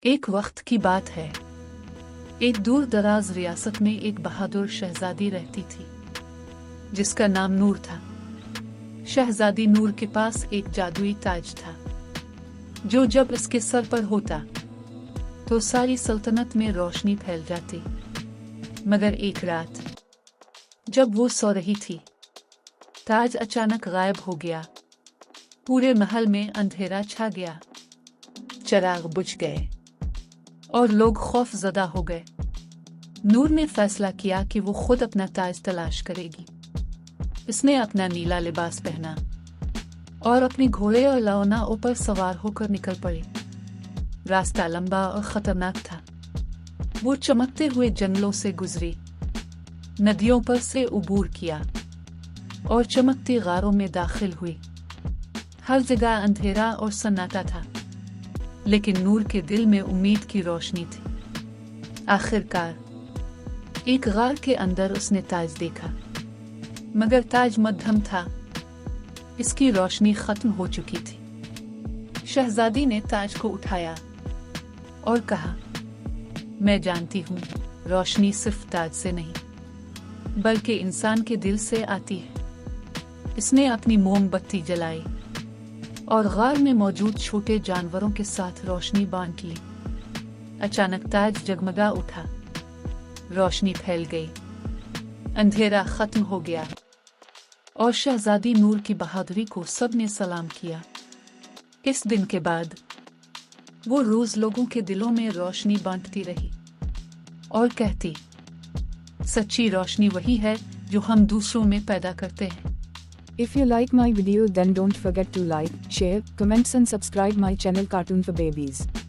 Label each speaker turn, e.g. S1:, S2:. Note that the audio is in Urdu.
S1: ایک وقت کی بات ہے، ایک دور دراز ریاست میں ایک بہادر شہزادی رہتی تھی جس کا نام نور تھا۔ شہزادی نور کے پاس ایک جادوئی تاج تھا جو جب اس کے سر پر ہوتا تو ساری سلطنت میں روشنی پھیل جاتی۔ مگر ایک رات جب وہ سو رہی تھی، تاج اچانک غائب ہو گیا۔ پورے محل میں اندھیرا چھا گیا، چراغ بجھ گئے اور لوگ خوف زدہ ہو گئے۔ نور نے فیصلہ کیا کہ وہ خود اپنا تاج تلاش کرے گی۔ اس نے اپنا نیلا لباس پہنا اور اپنے گھوڑے اور لاؤنا پر سوار ہو کر نکل پڑی۔ راستہ لمبا اور خطرناک تھا۔ وہ چمکتے ہوئے جنگلوں سے گزری، ندیوں پر سے عبور کیا اور چمکتی غاروں میں داخل ہوئی۔ ہر جگہ اندھیرا اور سناٹا تھا، لیکن نور کے دل میں امید کی روشنی تھی۔ آخر کار ایک غار کے اندر اس نے تاج دیکھا، مگر تاج مدھم تھا، اس کی روشنی ختم ہو چکی تھی۔ شہزادی نے تاج کو اٹھایا اور کہا، میں جانتی ہوں روشنی صرف تاج سے نہیں بلکہ انسان کے دل سے آتی ہے۔ اس نے اپنی موم بتی جلائی اور غار میں موجود چھوٹے جانوروں کے ساتھ روشنی بانٹ لی۔ اچانک تاج جگمگا اٹھا، روشنی پھیل گئی، اندھیرا ختم ہو گیا اور شہزادی نور کی بہادری کو سب نے سلام کیا۔ اس دن کے بعد وہ روز لوگوں کے دلوں میں روشنی بانٹتی رہی اور کہتی، سچی روشنی وہی ہے جو ہم دوسروں میں پیدا کرتے ہیں۔
S2: If you like my video then don't forget to like, share, comments and subscribe my channel Cartoon for Babies.